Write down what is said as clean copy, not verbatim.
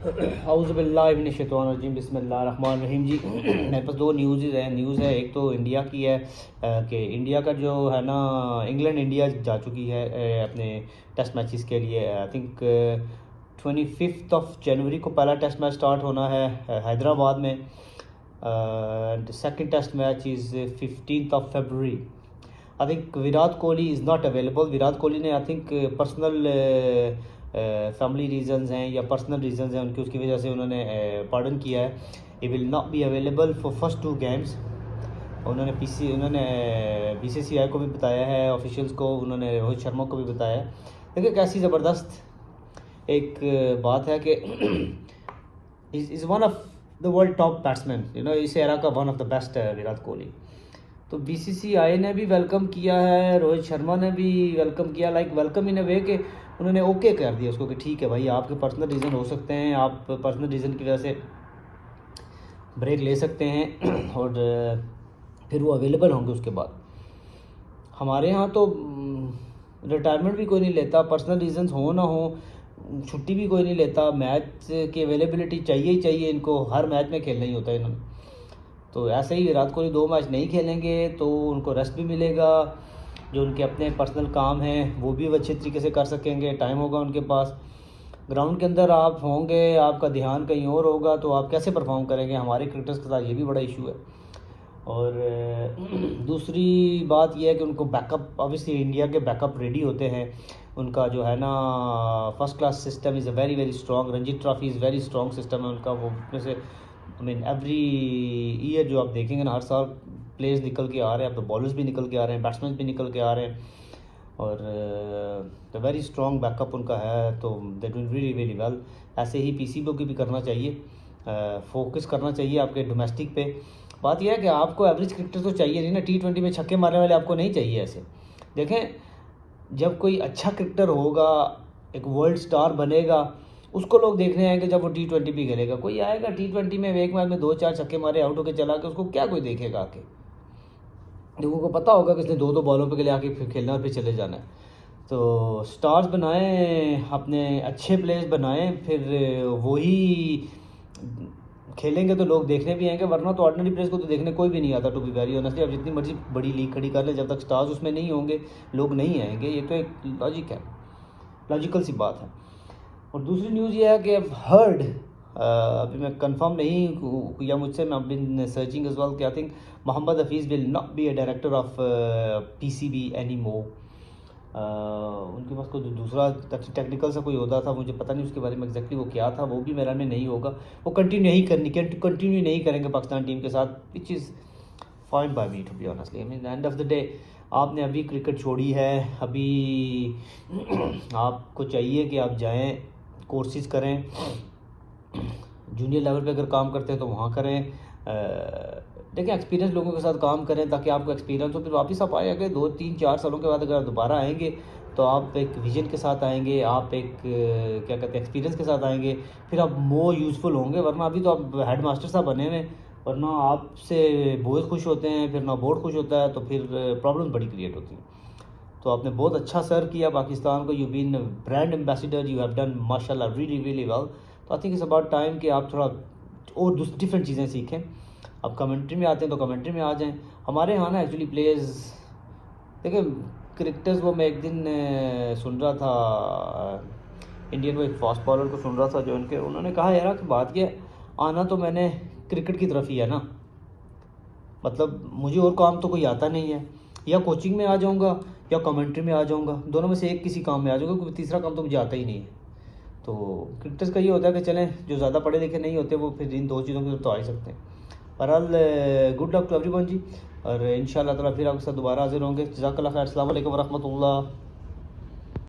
औज़ुबिल्लाहिमिनश्शैतानिर्रजीम बिस्मिल्लाहिर्रहमानिर्रहीम जी। मेरे पास दो न्यूज़ है। एक तो इंडिया की है कि इंडिया का जो है ना, इंग्लैंड इंडिया जा चुकी है अपने टेस्ट मैचेस के लिए। आई थिंक 25 जनवरी को पहला टेस्ट मैच स्टार्ट होना है हैदराबाद में। Second test match is 15 February. I think Virat Kohli is not available. Virat Kohli ने I think personal family reasons हैं या पर्सनल रीजंस हैं उनकी, उसकी वजह से उन्होंने पार्डन किया है। He will not be available for first 2 games. उन्होंने BCCI को भी बताया है, ऑफिशियल्स को, उन्होंने रोहित शर्मा को भी बताया है। देखिए कैसी ज़बरदस्त एक बात है कि is one of the world top batsman, इस एरा का वन ऑफ द बेस्ट है विराट कोहली। तो BCCI ने भी वेलकम किया है, रोहित शर्मा ने भी वेलकम किया, लाइक वेलकम इन अ वे कि उन्होंने ओके कर दिया उसको कि ठीक है भाई, आपके पर्सनल रीज़न हो सकते हैं, आप पर्सनल रीज़न की वजह से ब्रेक ले सकते हैं और फिर वो अवेलेबल होंगे उसके बाद। हमारे यहाँ तो रिटायरमेंट भी कोई नहीं लेता, पर्सनल रीजंस हो ना हो, छुट्टी भी कोई नहीं लेता। मैच की अवेलेबिलिटी चाहिए ही चाहिए इनको, हर मैच में खेलना ही होता है इन्होंने। तो ऐसे ही विराट कोहली 2 मैच नहीं खेलेंगे तो उनको रेस्ट भी मिलेगा, जो उनके अपने पर्सनल काम हैं वो भी अच्छे तरीके से कर सकेंगे, टाइम होगा उनके पास। ग्राउंड के अंदर आप होंगे, आपका ध्यान कहीं और होगा, तो आप कैसे परफॉर्म करेंगे? हमारे क्रिकेटर्स के साथ ये भी बड़ा इशू है। और दूसरी बात यह है कि उनको बैकअप, ऑब्वियसली इंडिया के बैकअप रेडी होते हैं। उनका जो है ना first class system is a very very strong. Ranji trophy is very strong system है उनका। वो उसमें से आई मीन एवरी ईयर जो आप देखेंगे ना, हर साल प्लेयर्स निकल के आ रहे हैं। अब तो बॉलर्स भी निकल के आ रहे हैं, बैट्समैन भी निकल के आ रहे हैं, और द वेरी स्ट्रॉन्ग बैकअप उनका है। तो they doing really really well. ऐसे ही PCB की भी करना चाहिए, फोकस करना चाहिए आपके डोमेस्टिक पे। बात यह है कि आपको एवरेज क्रिकेटर तो चाहिए नहीं ना, T20 में छक्के मारने वाले आपको नहीं चाहिए ऐसे। देखें, जब कोई अच्छा क्रिकेटर होगा, एक वर्ल्ड स्टार बनेगा, उसको लोग देखने आएंगे जब वो T20 भी खेलेगा। कोई आएगा T20 में एक मैच में 2-4 छक्के मारे आउट होकर चला के, उसको क्या कोई देखेगा आके? लोगों को पता होगा कि इसने 2-2 बॉलों पे के लिए आके फिर खेलना और फिर चले जाना है। तो स्टार्स बनाएं, अपने अच्छे प्लेयर्स बनाएं, फिर वही खेलेंगे तो लोग देखने भी आएंगे। वरना तो ऑर्डिनरी प्लेयर्स को तो देखने कोई भी नहीं आता, टू बी वेरी ऑनेस्टली। अब जितनी मर्जी बड़ी लीग खड़ी कर ले, जब तक स्टार्स उसमें नहीं होंगे लोग नहीं आएंगे। ये तो एक लॉजिक है, लॉजिकल सी बात है। और दूसरी न्यूज़ ये है कि अब हर्ड, अभी मैं कंफर्म नहीं या मुझसे, मैं been searching as well, I think Mohammad Hafeez will not be a director of PCB any more. उनके पास कोई दूसरा टेक्निकल सा कोई होता था, मुझे पता नहीं उसके बारे में एग्जैक्टली वो क्या था, वो भी मेरा में नहीं होगा। वो कंटिन्यू नहीं करेंगे पाकिस्तान टीम के साथ, which is fine by me to be honestly. I mean end of the day आपने अभी क्रिकेट छोड़ी है, अभी आपको चाहिए कि आप जाएं, कोर्सेज करें, जूनियर लेवल पे अगर काम करते हैं तो वहाँ करें। देखिए, एक्सपीरियंस लोगों के साथ काम करें ताकि आपको एक्सपीरियंस हो, फिर वापस आप आए। अगर 2-3-4 सालों के बाद अगर आप दोबारा आएंगे तो आप एक विजन के साथ आएंगे, आप एक क्या कहते हैं, एक्सपीरियंस के साथ आएंगे, फिर आप मोर यूज़फुल होंगे। वरना अभी तो आप हेड मास्टर साहब बने हुए, वरना आपसे बॉयज़ खुश होते हैं, फिर ना बोर्ड खुश होता है, तो फिर प्रॉब्लम्स बड़ी क्रिएट होती हैं। तो आपने बहुत अच्छा सर्व किया पाकिस्तान को, you been brand ambassador, you have done माशाल्लाह रियली रियली वेल। तो I think it's about time कि आप थोड़ा और डिफरेंट चीज़ें सीखें। अब कमेंट्री में आते हैं तो कमेंट्री में आ जाएं। हमारे यहाँ ना एक्चुअली प्लेयर्स, देखिए क्रिकेटर्स, वो मैं एक दिन सुन रहा था, इंडियन वो एक फास्ट बॉलर को सुन रहा था, जो उन्होंने कहा यार कि बात ये आना तो मैंने क्रिकेट की तरफ ही है ना, मतलब मुझे और काम तो कोई आता नहीं है, या कोचिंग में आ जाऊंगा या कमेंट्री में आ जाऊंगा, दोनों में से एक किसी काम में आ जाऊंगा, क्योंकि तीसरा काम तो मुझे आता ही नहीं है। तो क्रिकेटर्स का ये होता है कि चलें, जो ज़्यादा पढ़े लिखे नहीं होते वो फिर इन 2 चीज़ों की तरफ तो आ ही सकते हैं। बहरहाल गुड लक टू एवरीवन जी, और इंशाल्लाह ताला फिर आपके साथ दोबारा हाजिर होंगे। जज़ाकल्लाह खैर, अस्सलाम वालेकुम व रहमतुल्लाह।